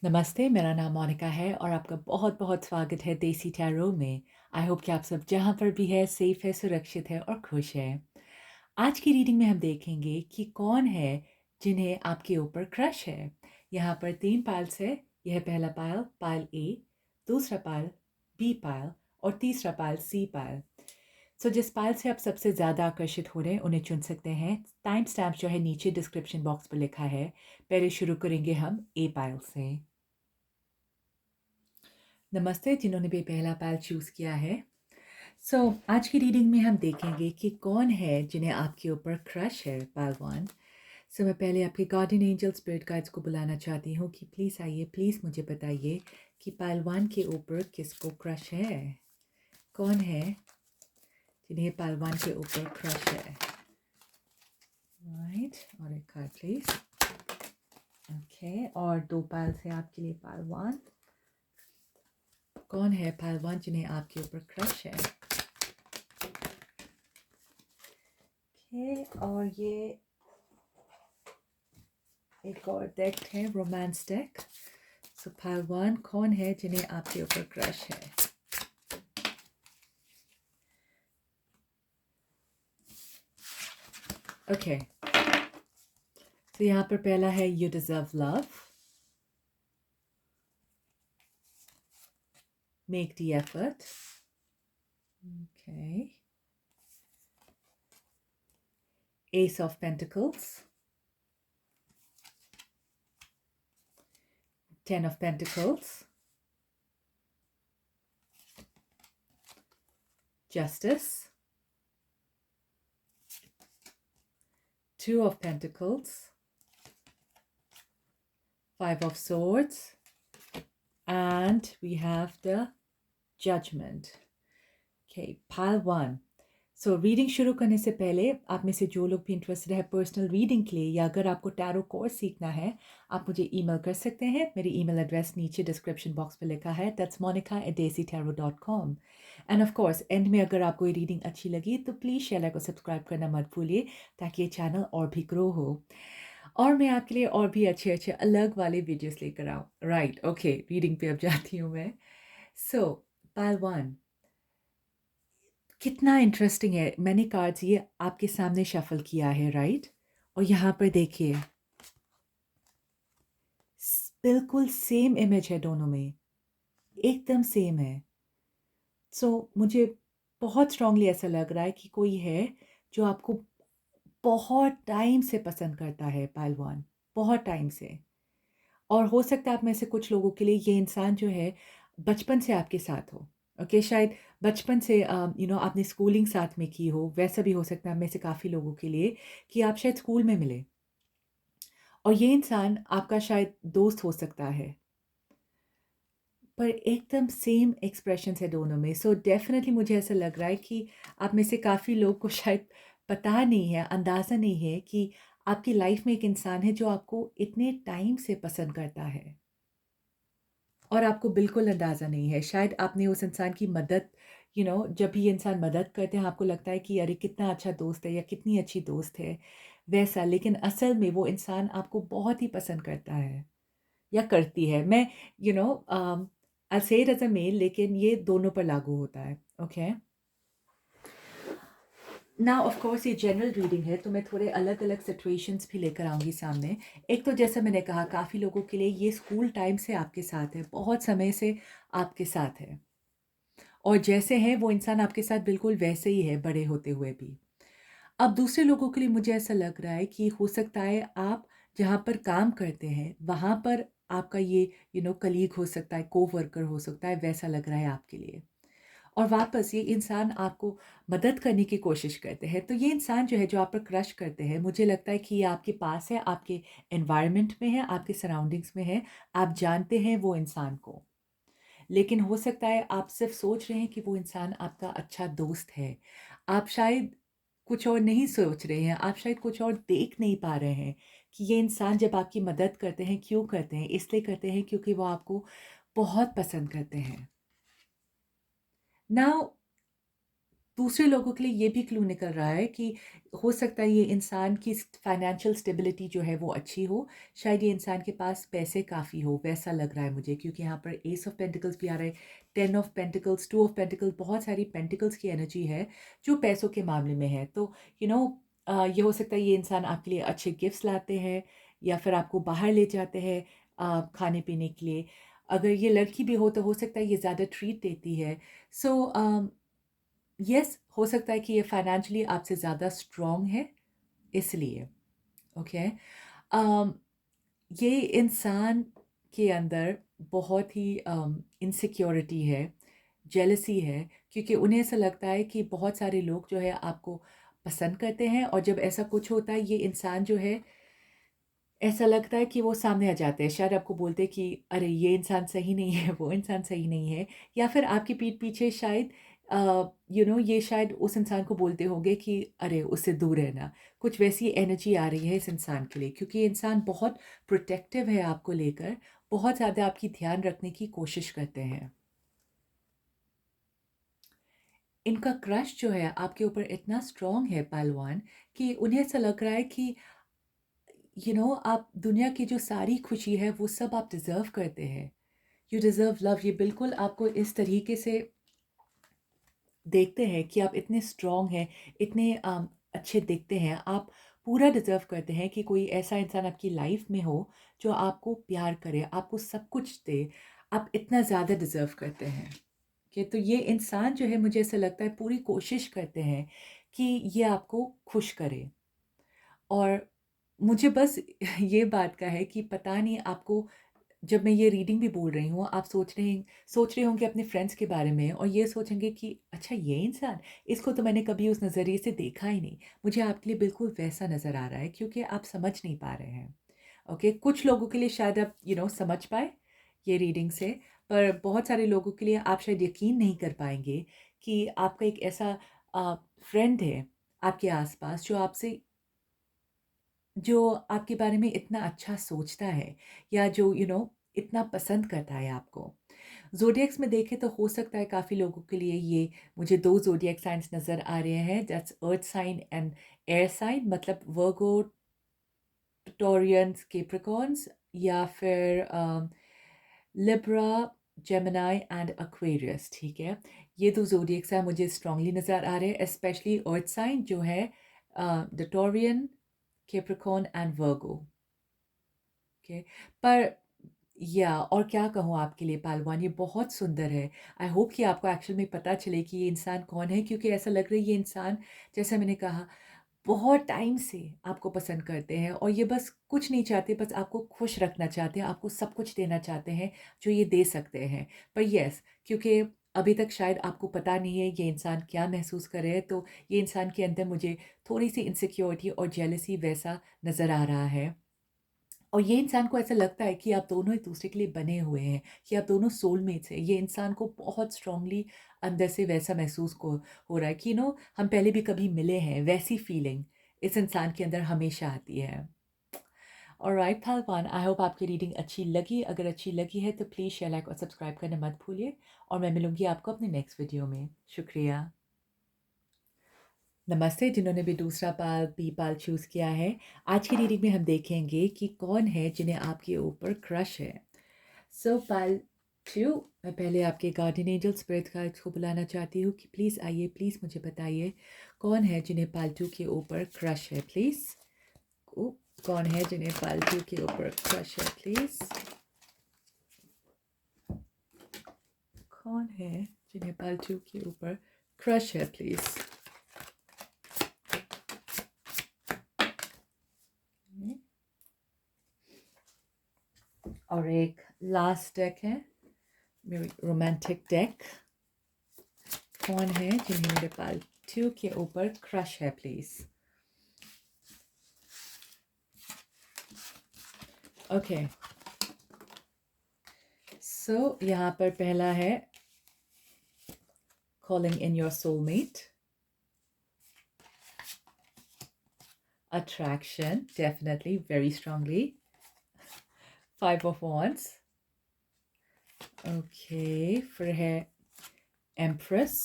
नमस्ते, मेरा नाम मोनिका है और आपका बहुत-बहुत स्वागत है देसी टैरो में। आई होप कि आप सब जहाँ पर भी हैं, सेफ है, सुरक्षित है और खुश हैं। आज की रीडिंग में हम देखेंगे कि कौन है जिन्हें आपके ऊपर क्रश है। यहाँ पर 3 पाइल्स है। यह पहला पाइल, पाइल ए, दूसरा पाइल, बी पाइल और तीसरा पाइल, सी पाइल। सो जिस पाइल से आप सबसे ज़्यादा आकर्षित हो रहे हैं, उन्हें चुन सकते हैं। टाइम स्टैम्प जो है नीचे डिस्क्रिप्शन बॉक्स पर लिखा है। पहले शुरू करेंगे हम ए पाइल से। नमस्ते जिन्होंने भी पहला पाल चूज़ किया है। आज की रीडिंग में हम देखेंगे कि कौन है जिन्हें आपके ऊपर क्रश है, पाल 1। मैं पहले आपके गार्डियन एंजल स्पिरिट गाइड्स को बुलाना चाहती हूँ कि प्लीज़ आइए, प्लीज़ मुझे बताइए कि पाल 1 के ऊपर किसको क्रश है। कौन है जिन्हें पाल 1 के ऊपर क्रश है। राइट, और एक कार्ड प्लीज़। ओके, और 2 पाल से आपके लिए पाल 1। कौन है पाल 1 जिन्हें आपके ऊपर क्रश है। और ये एक और डेक है, रोमांस डेक। पाइल 1, कौन है जिन्हें आपके ऊपर क्रश है। ओके, तो यहाँ पर पहला है you deserve love, make the effort. Okay, S of pentacles, 10 of pentacles, justice, 2 of pentacles, 5 of swords, and we have the judgment. Okay, pile 1. Reading शुरू करने से पहले आप में से जो लोग भी इंटरेस्टेड है पर्सनल रीडिंग के लिए, या अगर आपको टैरो कोर्स सीखना है, आप मुझे ईमेल कर सकते हैं। मेरी ईमेल एड्रेस नीचे डिस्क्रिप्शन बॉक्स पे लिखा है, that's monica@desitarot.com। End of course and में अगर आपको ये रीडिंग अच्छी लगी तो प्लीज़ चैनल को सब्सक्राइब करना मत भूलिए, ताकि ये चैनल और भी ग्रो हो और मैं आपके लिए और भी अच्छे अच्छे अलग वाले वीडियोस लेकर आऊँ। राइट, ओके, रीडिंग पे अब जाती हूँ मैं। पाइल 1, कितना इंटरेस्टिंग है। मैंने कार्ड्स ये आपके सामने शफल किया है, राइट? और यहाँ पर देखिए, बिल्कुल सेम इमेज है दोनों में, एकदम सेम है। मुझे बहुत स्ट्रांगली ऐसा लग रहा है कि कोई है जो आपको बहुत टाइम से पसंद करता है, पहलवान, बहुत टाइम से। और हो सकता है आप में से कुछ लोगों के लिए ये इंसान जो है बचपन से आपके साथ हो। ओके, शायद बचपन से आपने स्कूलिंग साथ में की हो। वैसा भी हो सकता है आप में से काफ़ी लोगों के लिए कि आप शायद स्कूल में मिले और ये इंसान आपका शायद दोस्त हो सकता है। पर एकदम सेम एक्सप्रेशंस है दोनों में। डेफ़िनेटली मुझे ऐसा लग रहा है कि आप में से काफ़ी लोग को शायद पता नहीं है, अंदाज़ा नहीं है कि आपकी लाइफ़ में एक इंसान है जो आपको इतने टाइम से पसंद करता है। और आपको बिल्कुल अंदाज़ा नहीं है। शायद आपने उस इंसान की मदद, जब भी ये इंसान मदद करते हैं आपको लगता है कि अरे कितना अच्छा दोस्त है या कितनी अच्छी दोस्त है, वैसा। लेकिन असल में वो इंसान आपको बहुत ही पसंद करता है या करती है। मैं आई से इट एज़ अ मेल, लेकिन ये दोनों पर लागू होता है। ओके? नाउ ऑफ कोर्स ये जनरल रीडिंग है, तो मैं थोड़े अलग-अलग सिचुएशंस भी लेकर आऊँगी सामने। एक तो जैसा मैंने कहा, काफ़ी लोगों के लिए ये स्कूल टाइम से आपके साथ है, बहुत समय से आपके साथ है। और जैसे हैं वो इंसान आपके साथ बिल्कुल वैसे ही है बड़े होते हुए भी। अब दूसरे लोगों के लिए मुझे ऐसा लग रहा है कि हो सकता है आप जहाँ पर काम करते हैं, वहाँ पर आपका ये कलीग हो सकता है, कोवर्कर हो सकता है, वैसा लग रहा है आपके लिए। और वापस ये इंसान आपको मदद करने की कोशिश करते हैं। तो ये इंसान जो है, जो आप पर क्रश करते हैं, मुझे लगता है कि ये आपके पास है, आपके एनवायरनमेंट में है, आपके सराउंडिंग्स में है, आप जानते हैं वो इंसान को। लेकिन हो सकता है आप सिर्फ़ सोच रहे हैं कि वो इंसान आपका अच्छा दोस्त है। आप शायद कुछ और नहीं सोच रहे हैं, आप शायद कुछ और देख नहीं पा रहे हैं कि ये इंसान जब आपकी मदद करते हैं, क्यों करते हैं? इसलिए करते हैं क्योंकि वो आपको बहुत पसंद करते हैं। नाउ दूसरे लोगों के लिए ये भी क्लू निकल रहा है कि हो सकता है ये इंसान की फाइनेंशियल स्टेबिलिटी जो है वो अच्छी हो, शायद ये इंसान के पास पैसे काफ़ी हो, वैसा लग रहा है मुझे, क्योंकि यहाँ पर एस ऑफ पेंटिकल्स भी आ रहा है, 10 ऑफ पेंटिकल्स, 2 ऑफ पेंटिकल्स, बहुत सारी पेंटिकल्स की एनर्जी है जो पैसों के मामले में है। तो ये हो सकता है ये इंसान आपके लिए अच्छे गिफ्ट्स लाते हैं या फिर आपको बाहर ले जाते हैं खाने पीने के लिए। अगर ये लड़की भी हो तो हो सकता है ये ज़्यादा ट्रीट देती है। सो यस, हो सकता है कि ये फाइनेंशियली आपसे ज़्यादा स्ट्रॉन्ग है, इसलिए। ओके। अम, ये इंसान के अंदर बहुत ही इनसिक्योरिटी है, जेलसी है, क्योंकि उन्हें ऐसा लगता है कि बहुत सारे लोग जो है आपको पसंद करते हैं, और जब ऐसा कुछ होता है ये इंसान जो है, ऐसा लगता है कि वो सामने आ जाते हैं। शायद आपको बोलते हैं कि अरे ये इंसान सही नहीं है, वो इंसान सही नहीं है, या फिर आपकी पीठ पीछे शायद ये शायद उस इंसान को बोलते होंगे कि अरे उससे दूर रहना। कुछ वैसी एनर्जी आ रही है इस इंसान के लिए, क्योंकि ये इंसान बहुत प्रोटेक्टिव है आपको लेकर, बहुत ज़्यादा आपकी ध्यान रखने की कोशिश करते हैं। इनका क्रश जो है आपके ऊपर इतना स्ट्रॉन्ग है पहलवान, कि उन्हें ऐसा लग रहा है कि आप दुनिया की जो सारी खुशी है वो सब आप डिज़र्व करते हैं। You deserve love. ये बिल्कुल आपको इस तरीके से देखते हैं कि आप इतने स्ट्रॉन्ग हैं, इतने अच्छे दिखते हैं, आप पूरा डिज़र्व करते हैं कि कोई ऐसा इंसान आपकी लाइफ में हो जो आपको प्यार करे, आपको सब कुछ दे। आप इतना ज़्यादा डिज़र्व करते हैं। कि तो ये इंसान जो है, मुझे ऐसा लगता है पूरी कोशिश करते हैं कि ये आपको खुश करे। और मुझे बस ये बात का है कि पता नहीं आपको, जब मैं ये रीडिंग भी बोल रही हूँ, आप सोच रहे होंगे अपने फ्रेंड्स के बारे में, और ये सोचेंगे कि अच्छा ये इंसान, इसको तो मैंने कभी उस नज़रिए से देखा ही नहीं। मुझे आपके लिए बिल्कुल वैसा नज़र आ रहा है, क्योंकि आप समझ नहीं पा रहे हैं। ओके, कुछ लोगों के लिए शायद आप समझ पाए ये रीडिंग से, पर बहुत सारे लोगों के लिए आप शायद यकीन नहीं कर पाएंगे कि आपका एक ऐसा फ्रेंड है आपके आसपास जो आपके बारे में इतना अच्छा सोचता है, या जो इतना पसंद करता है आपको। ज़ोडिएक्स में देखें तो हो सकता है काफ़ी लोगों के लिए ये, मुझे 2 ज़ोडिएक साइन्स नज़र आ रहे हैं, that's earth sign and air sign, मतलब वर्गो, टॉरियंस, कैप्रिकॉर्न्स, या फिर लिब्रा, जेमिनी एंड एक्वेरियस। ठीक है, ये 2 ज़ोडिएक्स हैं मुझे स्ट्रांगली नज़र आ रहे हैं, स्पेशली अर्थ साइन जो है the Taurean, Capricorn and Virgo. Okay, पर या और क्या कहूँ आपके लिए पहलवान, ये बहुत सुंदर है। आई होप कि आपको एक्चुअल में पता चले कि ये इंसान कौन है, क्योंकि ऐसा लग रहा है ये इंसान, जैसा मैंने कहा, बहुत टाइम से आपको पसंद करते हैं, और ये बस कुछ नहीं चाहते, बस आपको खुश रखना चाहते हैं, आपको सब कुछ देना चाहते हैं जो ये दे सकते हैं। पर यस, क्योंकि अभी तक शायद आपको पता नहीं है ये इंसान क्या महसूस कर रहे हैं, तो ये इंसान के अंदर मुझे थोड़ी सी इनसिक्योरिटी और जेलसी वैसा नज़र आ रहा है। और ये इंसान को ऐसा लगता है कि आप दोनों एक दूसरे के लिए बने हुए हैं, कि आप दोनों सोलमेट्स हैं। ये इंसान को बहुत स्ट्रांगली अंदर से वैसा महसूस को हो रहा है कि हम पहले भी कभी मिले हैं, वैसी फीलिंग इस इंसान के अंदर हमेशा आती है। ऑलराइट पहलवान, आई होप आपकी रीडिंग अच्छी लगी। अगर अच्छी लगी है तो प्लीज़ शेयर, लाइक और सब्सक्राइब करना मत भूलिए, और मैं मिलूंगी आपको अपने नेक्स्ट वीडियो में। शुक्रिया। नमस्ते, जिन्होंने भी दूसरा पाल बी पाल चूज़ किया है। आज की रीडिंग में हम देखेंगे कि कौन है जिन्हें आपके ऊपर क्रश है। सो पाल 2, मैं पहले आपके गार्डियन एंजल स्पिरिट गाइड्स को बुलाना चाहती हूँ कि प्लीज़ आइए, प्लीज़ मुझे बताइए कौन है जिन्हें पाल 2 के ऊपर क्रश है, प्लीज़। कौन है जिन्हें पाल 2 के ऊपर क्रश है, प्लीज़। कौन है जिन्हें पाल 2 के ऊपर क्रश है, प्लीज़। और एक लास्ट डेक है, मेरी रोमांटिक डेक। कौन है जिन्हें मेरे पाल 2 के ऊपर क्रश है, प्लीज़। ओके, सो यहाँ पर पहला है calling in your soulmate. Attraction, definitely, very strongly. 5 of Wands. Okay, फिर है Empress.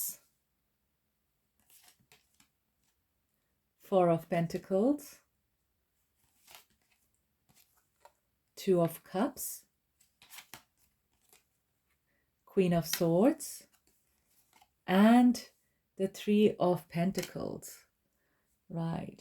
Four of Pentacles, Two of Cups, Queen of Swords, and the Three of Pentacles. Right.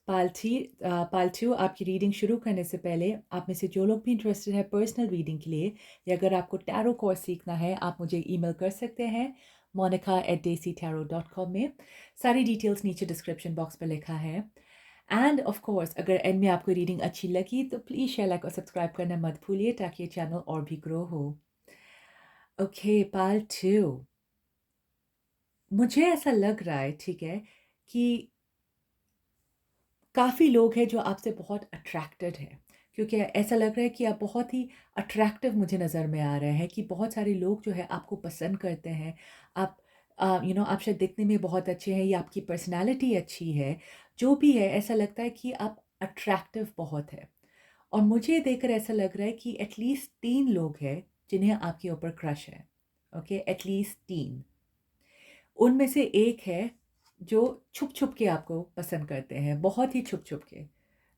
पालतू आपकी रीडिंग शुरू करने से पहले आप में से जो लोग भी इंटरेस्टेड है पर्सनल रीडिंग के लिए या अगर आपको टैरो कोर्स सीखना है आप मुझे ईमेल कर सकते हैं monica@daisytarot.com में। सारी डिटेल्स नीचे डिस्क्रिप्शन बॉक्स पर लिखा है। एंड ऑफ कोर्स अगर एंड में आपको रीडिंग अच्छी लगी तो प्लीज़ शेयर लाइक और सब्सक्राइब करना मत भूलिए ताकि ये चैनल और भी ग्रो हो। ओके पालतू, मुझे ऐसा लग रहा है ठीक है कि काफ़ी लोग हैं जो आपसे बहुत अट्रैक्टेड हैं क्योंकि ऐसा लग रहा है कि आप बहुत ही अट्रैक्टिव मुझे नज़र में आ रहे हैं कि बहुत सारे लोग जो है आपको पसंद करते हैं। आप आप शायद दिखने में बहुत अच्छे हैं या आपकी पर्सनैलिटी अच्छी है, जो भी है ऐसा लगता है कि आप अट्रैक्टिव बहुत है। और मुझे देखकर ऐसा लग रहा है कि एटलीस्ट 3 लोग हैं जिन्हें आपके ऊपर क्रश है। Okay, at least 3। उनमें से एक है जो छुप-छुप के आपको पसंद करते हैं, बहुत ही छुप-छुप के।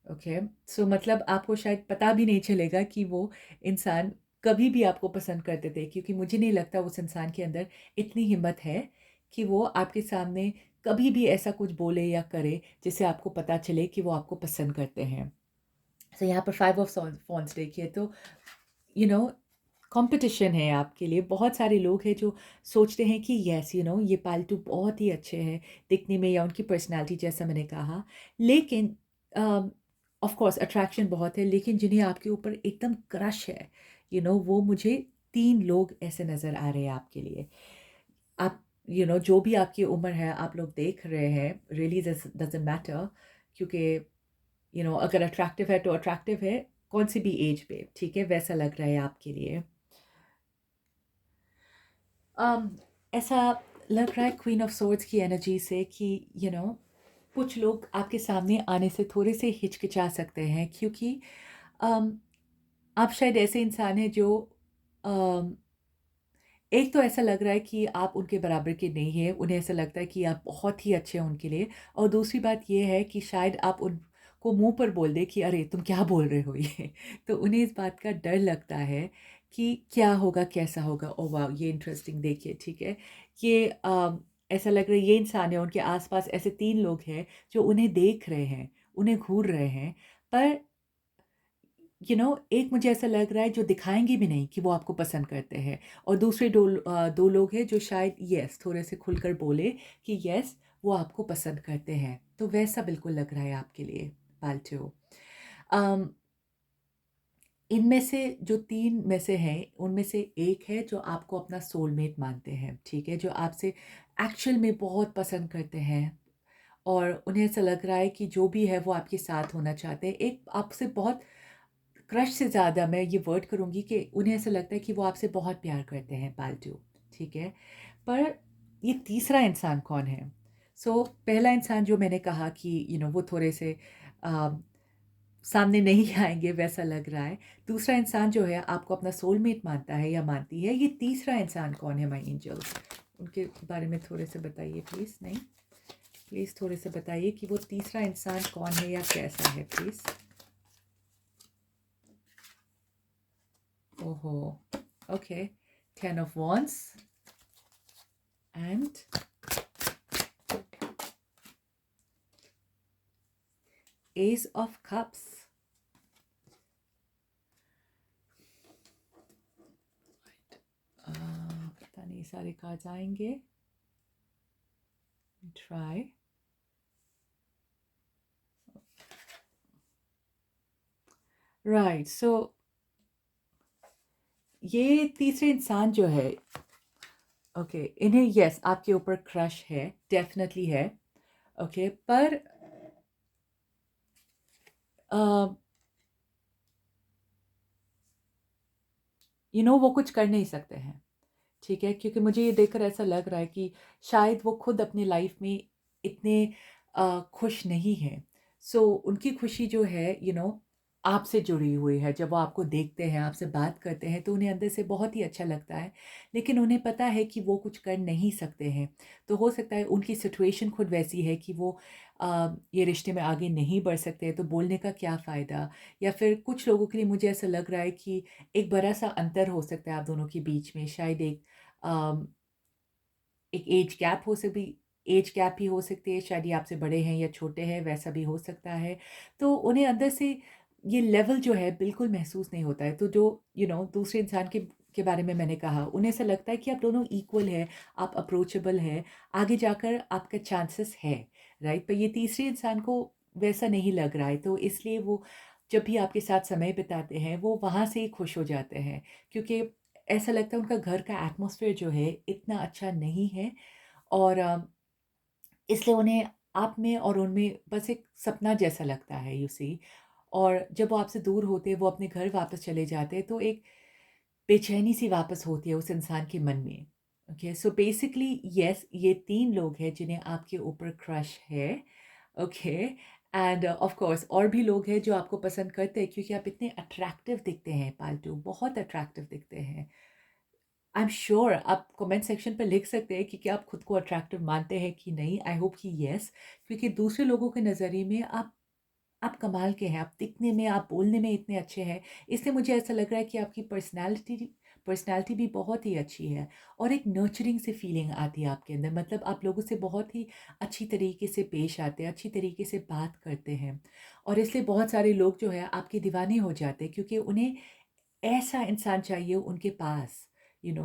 ओके, सो मतलब आपको शायद पता भी नहीं चलेगा कि वो इंसान कभी भी आपको पसंद करते थे क्योंकि मुझे नहीं लगता उस इंसान के अंदर इतनी हिम्मत है कि वो आपके सामने कभी भी ऐसा कुछ बोले या करे जिससे आपको पता चले कि वो आपको पसंद करते हैं। सो यहाँ पर 5 ऑफ फ़ॉन्स देखिए तो कंपटीशन है आपके लिए। बहुत सारे लोग हैं जो सोचते हैं कि येस ये पालतू बहुत ही अच्छे हैं दिखने में या उनकी पर्सनैलिटी जैसा मैंने कहा। लेकिन ऑफ कोर्स अट्रैक्शन बहुत है लेकिन जिन्हें आपके ऊपर एकदम क्रश है वो मुझे 3 लोग ऐसे नज़र आ रहे हैं आपके लिए। आप जो भी आपकी उम्र है आप लोग देख रहे हैं रियली डज़न्ट मैटर क्योंकि अगर अट्रैक्टिव है तो अट्रैक्टिव है कौन सी भी एज पे, ठीक है? वैसा लग रहा है आपके लिए। ऐसा लग रहा है क्वीन ऑफ सोर्ड्स की एनर्जी से कि कुछ लोग आपके सामने आने से थोड़े से हिचकिचा सकते हैं क्योंकि um, आप शायद ऐसे इंसान हैं जो um, एक तो ऐसा लग रहा है कि आप उनके बराबर के नहीं हैं, उन्हें ऐसा लगता है कि आप बहुत ही अच्छे हैं उनके लिए और दूसरी बात ये है कि शायद आप उनको मुँह पर बोल दें कि अरे तुम क्या बोल रहे हो ये? तो उन्हें इस बात का डर लगता है कि क्या होगा, कैसा होगा? ओह वाह! ये इंटरेस्टिंग देखिए, ठीक है? ये ऐसा लग रहा है ये इंसान है, उनके आस-पास ऐसे 3 लोग हैं जो उन्हें देख रहे हैं, उन्हें घूर रहे हैं, पर एक मुझे ऐसा लग रहा है जो दिखाएँगे भी नहीं कि वो आपको पसंद करते हैं और दूसरे 2 लोग हैं जो शायद येस थोड़े से खुलकर बोले कि येस वो आपको पसंद करते हैं। तो वैसा बिल्कुल लग रहा है आपके लिए पाल्टू। अम, इनमें से जो 3 में से हैं, उनमें से एक है जो आपको अपना सोलमेट मानते हैं, ठीक है? जो आपसे एक्चुअल में बहुत पसंद करते हैं और उन्हें ऐसा लग रहा है कि जो भी है वो आपके साथ होना चाहते हैं। एक आपसे बहुत क्रश से ज़्यादा मैं ये वर्ड करूँगी कि उन्हें ऐसा लगता है कि वो आपसे बहुत प्यार करते हैं पाल्टू, ठीक है? पर ये तीसरा इंसान कौन है? पहला इंसान जो मैंने कहा कि वो थोड़े से अ, सामने नहीं आएँगे वैसा लग रहा है। दूसरा इंसान जो है आपको अपना सोलमेट मानता है या मानती है। ये तीसरा इंसान कौन है माय एंजल्स? उनके बारे में थोड़े से बताइए प्लीज़। नहीं, प्लीज़ थोड़े से बताइए कि वो तीसरा इंसान कौन है या कैसा है प्लीज़? ओहो! Okay. 10 of Wands and Ace of Cups. पता नहीं सारे कार्ड्स आएंगे। Try. Right. So ये तीसरे इंसान जो है ओके इन्हें यस आपके ऊपर क्रश है, डेफिनेटली है। ओके पर वो कुछ कर नहीं सकते हैं, ठीक है? क्योंकि मुझे ये देखकर ऐसा लग रहा है कि शायद वो खुद अपनी लाइफ में इतने खुश नहीं हैं। उनकी खुशी जो है आपसे जुड़ी हुई है। जब वो आपको देखते हैं, आपसे बात करते हैं तो उन्हें अंदर से बहुत ही अच्छा लगता है। लेकिन उन्हें पता है कि वो कुछ कर नहीं सकते हैं। तो हो सकता है उनकी सिचुएशन खुद वैसी है कि वो ये रिश्ते में आगे नहीं बढ़ सकते तो बोलने का क्या फ़ायदा? या फिर कुछ लोगों के लिए मुझे ऐसा लग रहा है कि एक बड़ा-सा अंतर हो सकता है आप दोनों के बीच में, शायद अ, एक एज गैप भी हो सकती है, शायद ये आपसे बड़े हैं या छोटे हैं, वैसा भी हो सकता है। तो उन्हें अंदर से ये लेवल जो है बिल्कुल महसूस नहीं होता है। तो जो दूसरे इंसान के बारे में मैंने कहा, उन्हें ऐसा लगता है कि आप दोनों इक्वल हैं, आप अप्रोचेबल हैं, आगे जाकर आपका चांसेस है, राइट? पर ये तीसरे इंसान को वैसा नहीं लग रहा है, तो इसलिए वो जब भी आपके साथ समय बिताते हैं, वो वहाँ से ही खुश हो जाते हैं, क्योंकि ऐसा लगता है उनका घर का एटमॉस्फेयर जो है इतना अच्छा नहीं है और इसलिए उन्हें आप में और उनमें बस एक सपना जैसा लगता है यू सी। और जब वो आपसे दूर होते हैं, वो अपने घर वापस चले जाते हैं, तो एक बेचैनी सी वापस होती है उस इंसान के मन में। ओके, सो बेसिकली यस, ये 3 लोग हैं जिन्हें आपके ऊपर क्रश है। ओके, एंड ऑफ कोर्स और भी लोग हैं जो आपको पसंद करते हैं क्योंकि आप इतने अट्रैक्टिव दिखते हैं पाल्तू, बहुत अट्रैक्टिव दिखते हैं। आई एम श्योर आप कमेंट सेक्शन पे लिख सकते हैं कि क्या आप खुद को अट्रैक्टिव मानते हैं कि नहीं। आई होप कि येस, क्योंकि दूसरे लोगों के नज़रिए में आप कमाल के हैं, आप दिखने में, आप बोलने में इतने अच्छे हैं। इसलिए मुझे ऐसा लग रहा है कि आपकी पर्सनैलिटी भी बहुत ही अच्छी है और एक नर्चरिंग सी फीलिंग आती है आपके अंदर। मतलब आप लोगों से बहुत ही अच्छी तरीके से पेश आते हैं, अच्छी तरीके से बात करते हैं और इसलिए बहुत सारे लोग जो है आपके दीवाने हो जाते हैं क्योंकि उन्हें ऐसा इंसान चाहिए उनके पास।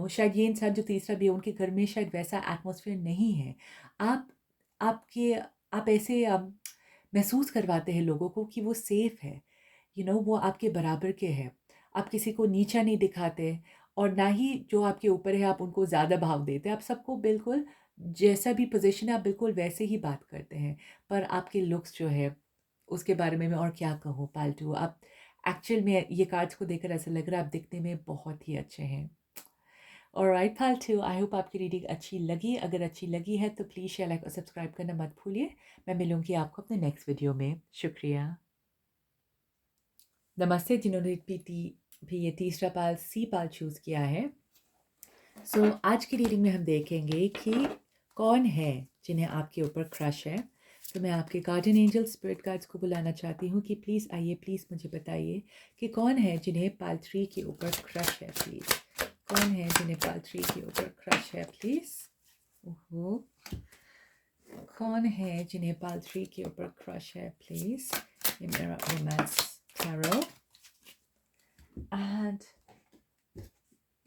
शायद ये इंसान जो तीसरा भी है उनके घर में शायद वैसा एटमॉस्फेयर नहीं है। आप आपके आप ऐसे महसूस करवाते हैं लोगों को कि वो सेफ है। वो आपके बराबर के हैं। आप किसी को नीचा नहीं दिखाते और ना ही जो आपके ऊपर है आप उनको ज़्यादा भाव देते हैं। आप सबको बिल्कुल जैसा भी पोज़ीशन है आप बिल्कुल वैसे ही बात करते हैं। पर आपके लुक्स जो है उसके बारे में मैं और क्या कहूँ पाल्तू। आप एक्चुअल में ये कार्ड्स को देखकर ऐसा लग रहा है आप दिखने में बहुत ही अच्छे हैं। ऑलराइट पाल्तू, आई होप आपकी रीडिंग अच्छी लगी। अगर अच्छी लगी है तो प्लीज़ शेयर, लाइक और सब्सक्राइब करना मत भूलिए। मैं मिलूँगी आपको अपने नेक्स्ट वीडियो में। शुक्रिया। नमस्ते जिन्होंने भी ये तीसरा पाल सी पाल चूज़ किया है। सो आज की रीडिंग में हम देखेंगे कि कौन है जिन्हें आपके ऊपर क्रश है। तो मैं आपके गार्डियन एंजल स्पिरिट गाइड्स को बुलाना चाहती हूँ कि प्लीज़ आइए, प्लीज़ मुझे बताइए कि कौन है जिन्हें पाल 3 के ऊपर क्रश है प्लीज़। कौन है जिन्हें पाल 3 के ऊपर क्रश है प्लीज़। ओहो, कौन है जिन्हें पाल 3 के ऊपर क्रश है प्लीज़। ये मेरा रोमांस टैरो एंड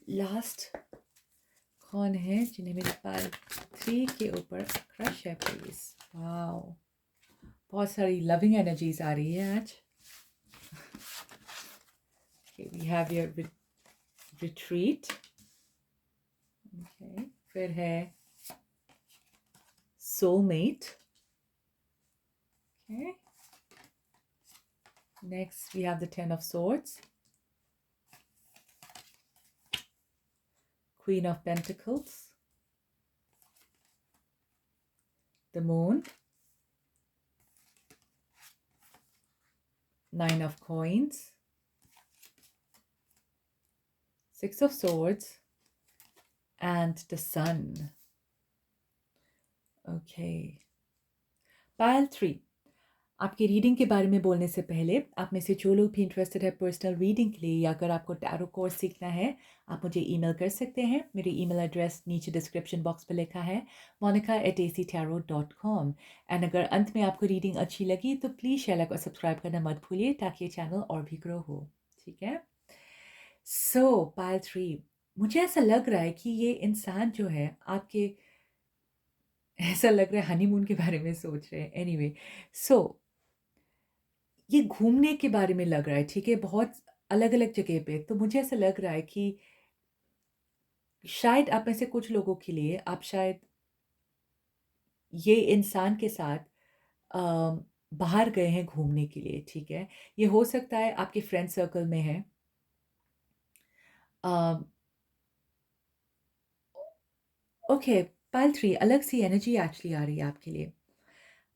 लास्ट कौन है जिन्हें मेरे पाल 3 के ऊपर क्रश है प्लीज़। वाओ, बहुत सारी लविंग एनर्जीज आ रही है आज। Okay, we have your retreat. Okay, फिर है soulmate. Okay, next we have the 10 of swords, Queen of Pentacles, the moon, 9 of coins, 6 of swords, and the sun. Okay, pile 3. आपकी reading के बारे में बोलने से पहले आप में से जो लोग भी इंटरेस्टेड है पर्सनल रीडिंग के लिए या अगर आपको टैरो कोर्स सीखना है, आप मुझे ईमेल कर सकते हैं। मेरी ईमेल एड्रेस नीचे डिस्क्रिप्शन बॉक्स पर लिखा है, monica@actarot.com। एंड अगर अंत में आपको रीडिंग अच्छी लगी तो प्लीज़ शेयर, लाइक और सब्सक्राइब करना मत भूलिए ताकि ये चैनल और भी ग्रो हो। ठीक है, सो पाइल 3, मुझे ऐसा लग रहा है कि ये इंसान जो है आपके ऐसा लग रहा है हनीमून के बारे में सोच रहे हैं। एनीवे, सो ये घूमने के बारे में लग रहा है, ठीक है? बहुत अलग-अलग जगह पे। तो मुझे ऐसा लग रहा है कि शायद आप में से कुछ लोगों के लिए आप शायद ये इंसान के साथ अ, बाहर गए हैं घूमने के लिए, ठीक है? ये हो सकता है आपके फ्रेंड सर्कल में है। अ, ओके, पाइल 3 अलग सी एनर्जी एक्चुअली आ रही है आपके लिए।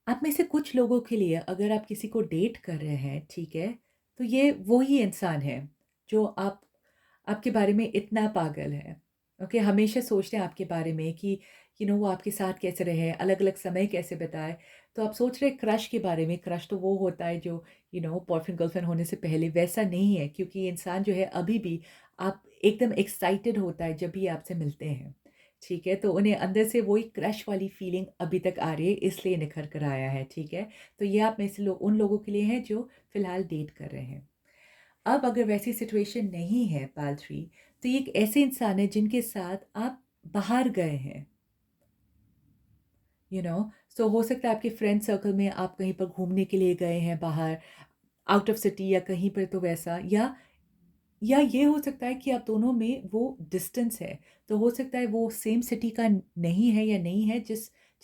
आप में से कुछ लोगों के लिए अगर आप किसी को डेट कर रहे हैं, ठीक है? तो ये वो ही इंसान है जो आपके बारे में इतना पागल है। ओके, हमेशा सोचते हैं आपके बारे में कि वो आपके साथ कैसे रहे, अलग-अलग समय कैसे बिताए। तो आप सोच रहे हैं क्रश के बारे में, क्रश तो वो होता है जो बॉयफ्रेंड गर्लफ्रेंड होने से पहले, वैसा नहीं है, क्योंकि ये इंसान जो है अभी भी आप एकदम एक्साइटेड होता है जब भी आपसे मिलते हैं, ठीक है? तो उन्हें अंदर से वही क्रश वाली फीलिंग अभी तक आ रही है, इसलिए निखर कर आया है, ठीक है? तो ये आप में से उन लोगों के लिए हैं जो फ़िलहाल डेट कर रहे हैं। अब अगर वैसी सिचुएशन नहीं है पाल 3, तो ये एक ऐसे इंसान है जिनके साथ आप बाहर गए हैं, सो हो सकता है आपके फ्रेंड सर्कल में आप कहीं पर घूमने के लिए गए हैं बाहर, आउट ऑफ सिटी या कहीं पर, तो वैसा, या ये हो सकता है कि आप दोनों में वो डिस्टेंस है। तो हो सकता है वो सेम सिटी का नहीं है, या नहीं है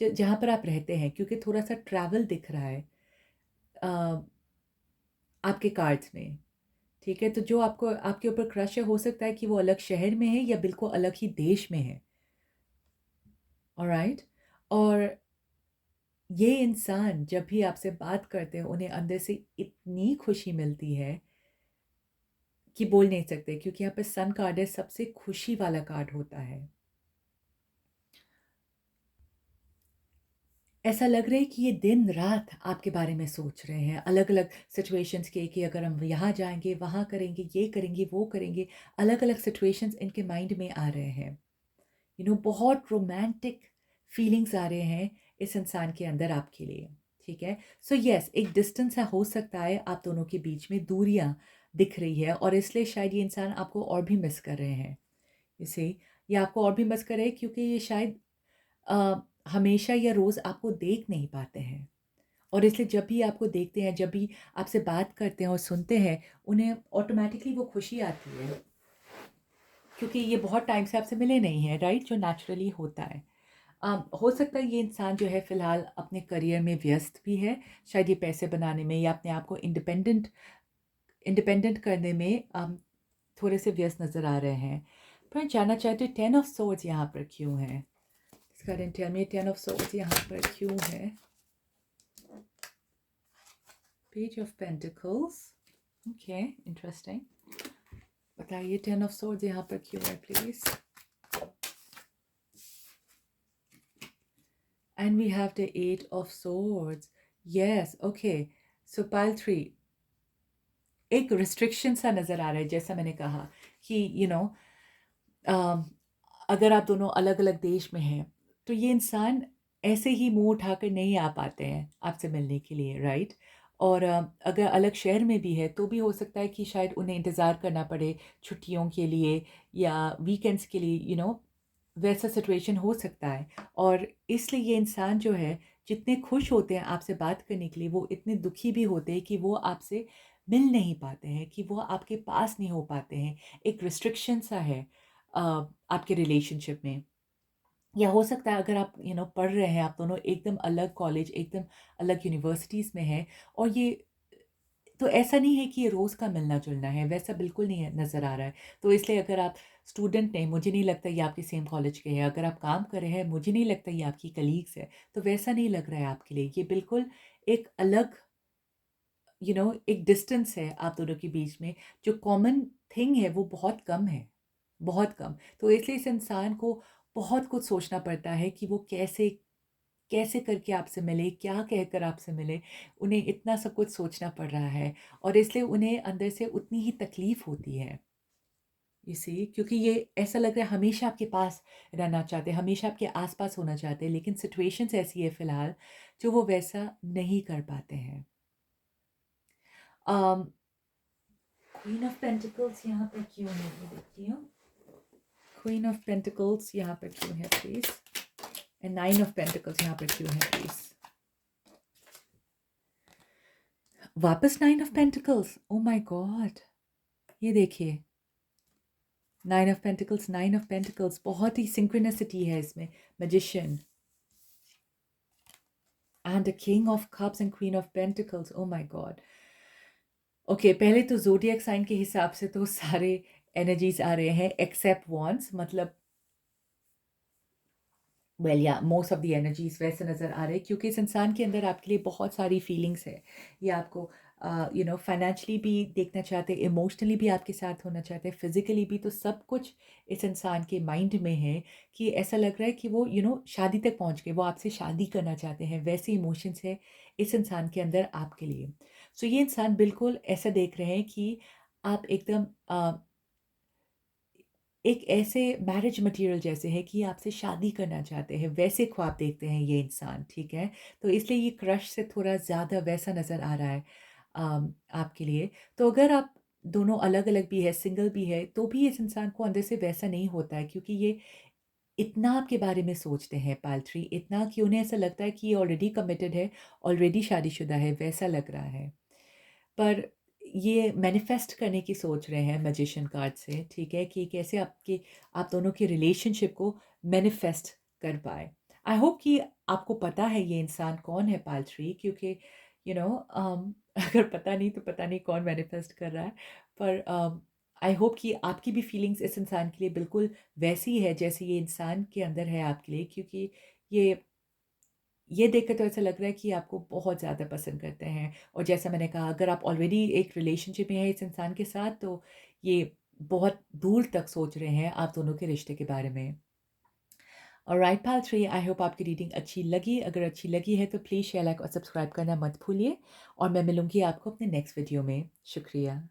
जहाँ पर आप रहते हैं, क्योंकि थोड़ा-सा ट्रैवल दिख रहा है अ, आपके कार्ड्स में, ठीक है? तो जो आपको आपके ऊपर क्रश है, हो सकता है कि वो अलग शहर में है या बिल्कुल अलग ही देश में है, ऑलराइट? और ये इंसान जब भी आपसे बात करते हैं, उन्हें अंदर से इतनी खुशी मिलती है कि बोल नहीं सकते, क्योंकि यहाँ पे सन कार्ड है, सबसे खुशी वाला कार्ड होता है। ऐसा लग रहा है कि ये दिन-रात आपके बारे में सोच रहे हैं, अलग-अलग सिचुएशंस के, कि अगर हम यहाँ जाएँगे, वहाँ करेंगे, ये करेंगे, वो करेंगे, अलग-अलग सिचुएशंस इनके माइंड में आ रहे हैं। बहुत रोमांटिक फीलिंग्स आ रहे हैं इस इंसान के अंदर आपके लिए, ठीक है? सो येस, एक डिस्टेंस हो सकता है आप दोनों के बीच में, दूरियाँ दिख रही है, और इसलिए शायद ये इंसान आपको और भी मिस कर रहे हैं। इसे या आपको और भी मिस कर रहे हैं क्योंकि ये शायद अ, हमेशा या रोज़ आपको देख नहीं पाते हैं, और इसलिए जब भी आपको देखते हैं, जब भी आपसे बात करते हैं और सुनते हैं, उन्हें ऑटोमैटिकली वो खुशी आती है, क्योंकि ये बहुत टाइम से आपसे मिले नहीं हैं, राइट? जो नेचुरली होता है। हो सकता है ये इंसान जो है फ़िलहाल अपने करियर में व्यस्त भी है, शायद ये पैसे बनाने में या अपने आप को इंडिपेंडेंट इंडिपेंडेंट करने में थोड़े से व्यस्त नज़र आ रहे हैं। पर जानना चाहते हैं 10 ऑफ सोर्ड्स यहाँ पर क्यों है? Current tell me 10 of swords यहाँ पर क्यों है? Page of pentacles, okay, interesting. बताइए 10 ऑफ सोर्ड्स यहाँ पर क्यों है please? And we have the 8 of swords. Yes, okay. So pile 3, एक रिस्ट्रिक्शन सा नज़र आ रहा है, जैसा मैंने कहा कि अगर आप दोनों अलग-अलग देश में हैं, तो ये इंसान ऐसे ही मुँह उठाकर नहीं आ पाते हैं आपसे मिलने के लिए, राइट? और अगर अलग शहर में भी है, तो भी हो सकता है कि शायद उन्हें इंतज़ार करना पड़े छुट्टियों के लिए या वीकेंड्स के लिए, वैसा सिचुएशन हो सकता है। और इसलिए ये इंसान जो है, जितने खुश होते हैं आपसे बात करने के लिए, वो इतने दुखी भी होते हैं कि वो आपसे मिल नहीं पाते हैं, कि वो आपके पास नहीं हो पाते हैं। एक रिस्ट्रिक्शन सा है अ, आपके रिलेशनशिप में। या हो सकता है अगर आप पढ़ रहे हैं, आप दोनों एकदम अलग कॉलेज, एकदम अलग यूनिवर्सिटीज़ में हैं, और ये तो ऐसा नहीं है कि ये रोज़ का मिलना-जुलना है, वैसा बिल्कुल नहीं है, नज़र आ रहा है। तो इसलिए अगर आप स्टूडेंट हैं, मुझे नहीं लगता ये आपके सेम कॉलेज के हैं। अगर आप काम कर रहे हैं, मुझे नहीं लगता ये आपकी कलीग्स हैं। तो वैसा नहीं लग रहा है आपके लिए। ये बिल्कुल एक अलग एक डिस्टेंस है आप दोनों के बीच में, जो कॉमन थिंग है वो बहुत कम है, बहुत कम। तो इसलिए इस इंसान को बहुत कुछ सोचना पड़ता है कि वो कैसे कैसे करके आपसे मिले, क्या कहकर आपसे मिले, उन्हें इतना सब कुछ सोचना पड़ रहा है, और इसलिए उन्हें अंदर से उतनी ही तकलीफ़ होती है। यू सी, क्योंकि ये ऐसा लग रहा है हमेशा आपके पास रहना चाहते हैं, हमेशा आपके आस-पास होना चाहते हैं, लेकिन सिचुएशंस ऐसी है फ़िलहाल, जो वो वैसा नहीं कर पाते हैं। अम क्वीन ऑफ पेंटिकल्स यहाँ पर क्यों है, ये देखती हूँ। क्वीन ऑफ पेंटिकल्स यहाँ पर क्यों है please, and nine of pentacles यहाँ पर क्यों है प्लीज। वापस nine of pentacles, oh my God, ये देखिए, नाइन ऑफ पेंटिकल्स, बहुत ही सिंक्रोनिसिटी है इसमें। Magician and the king of cups and queen of pentacles, oh my God. Okay, पहले तो ज़ोडिएक साइन के हिसाब से तो सारे एनर्जीज़ आ रहे हैं एक्सेप्ट वॉन्स, मतलब वेल या मोस्ट ऑफ द एनर्जीज़ वैसे नज़र आ रहे हैं, क्योंकि इस इंसान के अंदर आपके लिए बहुत सारी फीलिंग्स है। ये आपको फाइनेंशियली भी देखना चाहते हैं, इमोशनली भी आपके साथ होना चाहते हैं, फिज़िकली भी। तो सब कुछ इस इंसान के माइंड में है कि ऐसा लग रहा है कि वो शादी तक पहुँच गए, वो आपसे शादी करना चाहते हैं, वैसे इमोशंस है इस इंसान के अंदर आपके लिए। सो ये इंसान बिल्कुल ऐसा देख रहे हैं कि आप एकदम एक ऐसे मैरिज मटेरियल जैसे हैं कि आपसे शादी करना चाहते हैं, वैसे ख्वाब देखते हैं ये इंसान, ठीक है? तो इसलिए ये क्रश से थोड़ा ज़्यादा वैसा नज़र आ रहा है आपके लिए। तो अगर आप दोनों अलग-अलग भी है, सिंगल भी है, तो भी इस इंसान को अंदर से वैसा नहीं होता है, क्योंकि ये इतना आपके बारे में सोचते हैं पाल्ट्री, इतना कि उन्हें ऐसा लगता है कि ये ऑलरेडी कमिटेड है, ऑलरेडी शादीशुदा है, वैसा लग रहा है। पर ये मैनिफेस्ट करने की सोच रहे हैं मैजिशियन कार्ड से, ठीक है? कि कैसे आप दोनों के रिलेशनशिप को मैनिफेस्ट कर पाएँ। आई होप कि आपको पता है ये इंसान कौन है पाल्ट्री, क्योंकि अगर पता नहीं तो पता नहीं कौन मैनिफेस्ट कर रहा है। पर आई होप कि आपकी भी फीलिंग्स इस इंसान के लिए बिल्कुल वैसी ही है जैसे ये इंसान के अंदर है आपके लिए, क्योंकि ये ये देखकर तो ऐसा लग रहा है कि आपको बहुत ज़्यादा पसंद करते हैं। और जैसा मैंने कहा, अगर आप ऑलरेडी एक रिलेशनशिप में हैं इस इंसान के साथ, तो ये बहुत दूर तक सोच रहे हैं आप दोनों के रिश्ते के बारे में। ऑलराइट पाल्ट्री, आई होप आपकी रीडिंग अच्छी लगी। अगर अच्छी लगी है तो प्लीज़ शेयर, लाइक और सब्सक्राइब करना मत भूलिए, और मैं मिलूँगी आपको अपने नेक्स्ट वीडियो में। शुक्रिया।